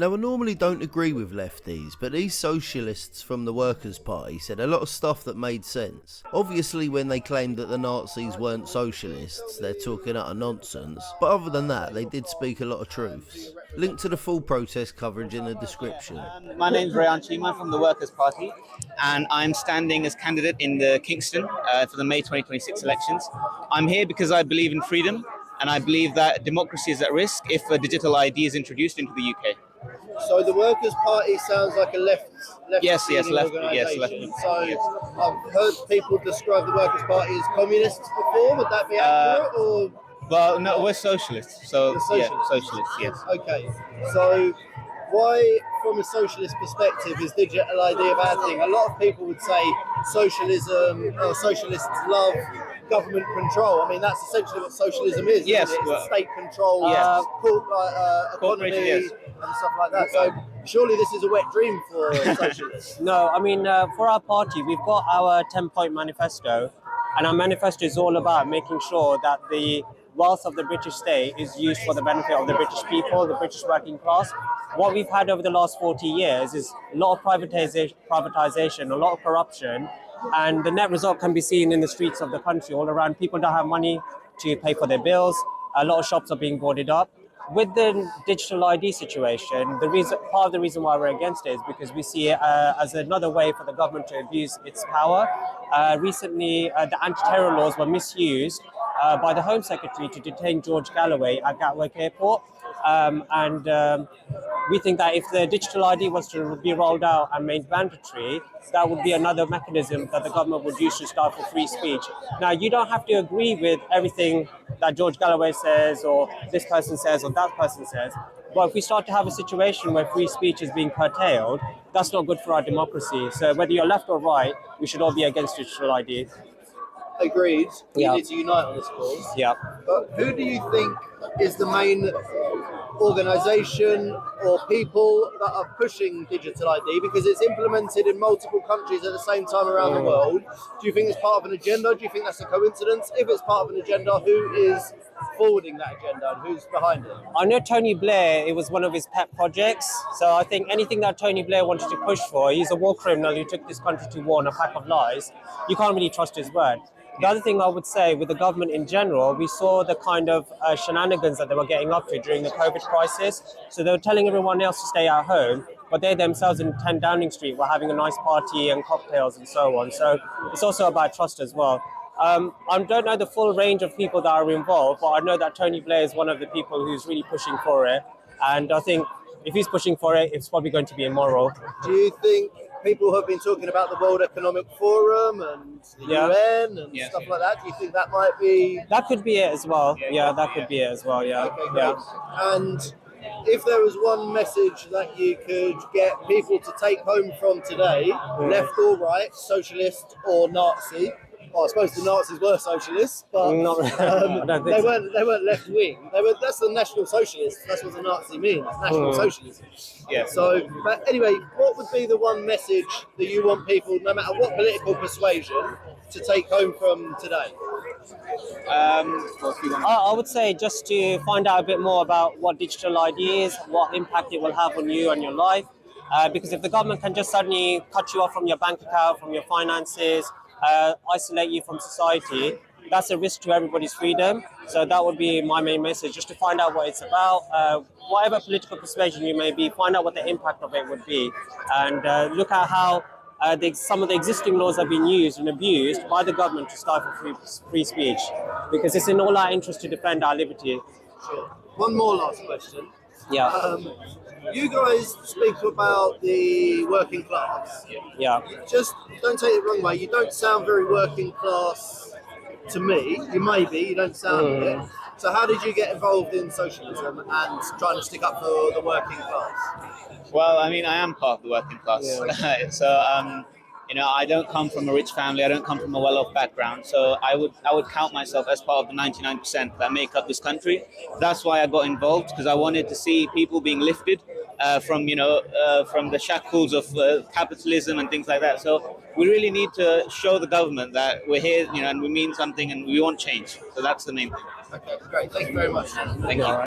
Now, I normally don't agree with lefties, but these socialists from the Workers' Party said a lot of stuff that made sense. Obviously, when they claimed that the Nazis weren't socialists, they're talking utter nonsense, but other than that, they did speak a lot of truths. Link to the full protest coverage in the description. My name's Rayan Chima from the Workers' Party, and I'm standing as candidate in the Kingston for the May 2026 elections. I'm here because I believe in freedom, and I believe that democracy is at risk if a digital ID is introduced into the UK. So the Workers' Party sounds like a left Yes, left. organisation. So I've heard people describe the Workers' Party as communists before. Would that be accurate? Or Well, no, we're socialists. So You're yeah, socialists. Yes. Okay. So why, from a socialist perspective, is digital ID a bad thing? A lot of people would say socialism or socialists love government control. I mean, that's essentially what socialism is. Yes, isn't it? well, It's state control, yes. economy, yes. and stuff like that. So surely this is a wet dream for socialists. No, I mean, for our party, we've got our 10-point manifesto, and our manifesto is all about making sure that the wealth of the British state is used for the benefit of the British people, the British working class. What we've had over the last 40 years is a lot of privatization, a lot of corruption, and the net result can be seen in the streets of the country all around. People don't have money to pay for their bills. A lot of shops are being boarded up. With the digital ID situation, part of the reason why we're against it is because we see it as another way for the government to abuse its power. Recently, the anti-terror laws were misused by the Home Secretary to detain George Galloway at Gatwick Airport. We think that if the digital ID was to be rolled out and made mandatory, that would be another mechanism that the government would use to stifle free speech. Now, you don't have to agree with everything that George Galloway says or this person says or that person says, but if we start to have a situation where free speech is being curtailed, that's not good for our democracy. So whether you're left or right, we should all be against digital ID. Agreed. We Yeah. need to unite on this cause. Yeah. But who do you think is the main organisation or people that are pushing digital ID? Because it's implemented in multiple countries at the same time around the world. Do you think it's part of an agenda? Do you think that's a coincidence? If it's part of an agenda, who is forwarding that agenda and who's behind it? I know Tony Blair, it was one of his pet projects. So I think anything that Tony Blair wanted to push for, he's a war criminal who took this country to war on a pack of lies. You can't really trust his word. The other thing I would say with the government in general, we saw the kind of shenanigans that they were getting up to during the COVID crisis. So they were telling everyone else to stay at home, but they themselves in 10 Downing Street were having a nice party and cocktails and so on. So it's also about trust as well. I don't know the full range of people that are involved, but I know that Tony Blair is one of the people who's really pushing for it. And I think if he's pushing for it, it's probably going to be immoral. Do you think people have been talking about the World Economic Forum and the UN and stuff like that? Do you think that might be... That could be it as well. Yeah, that could be it as well, yeah. Okay, great. And if there was one message that you could get people to take home from today, left or right, socialist or Nazi, well, I suppose the Nazis were socialists, but they weren't left wing. That's the National Socialists. That's what the Nazi means. National Socialism. Yeah. So, but anyway, what would be the one message that you want people, no matter what political persuasion, to take home from today? I would say just to find out a bit more about what digital ID is, what impact it will have on you and your life. Because if the government can just suddenly cut you off from your bank account, from your finances, isolate you from society, that's a risk to everybody's freedom. So that would be my main message, just to find out what it's about. Whatever political persuasion you may be, find out what the impact of it would be. And look at how some of the existing laws have been used and abused by the government to stifle free speech. Because it's in all our interest to defend our liberty. Sure. One more last question. Yeah. You guys speak about the working class. Yeah. Just don't take it the wrong way. You don't sound very working class to me. You may be. You don't sound it. So how did you get involved in socialism and trying to stick up for the working class? Well, I mean, I am part of the working class. Yeah. So, I don't come from a rich family. I don't come from a well-off background. So I would count myself as part of the 99% that make up this country. That's why I got involved, because I wanted to see people being lifted from the shackles of capitalism and things like that. So we really need to show the government that we're here, and we mean something and we want change. So that's the main thing. Okay, great. Thank you very much. Thank you.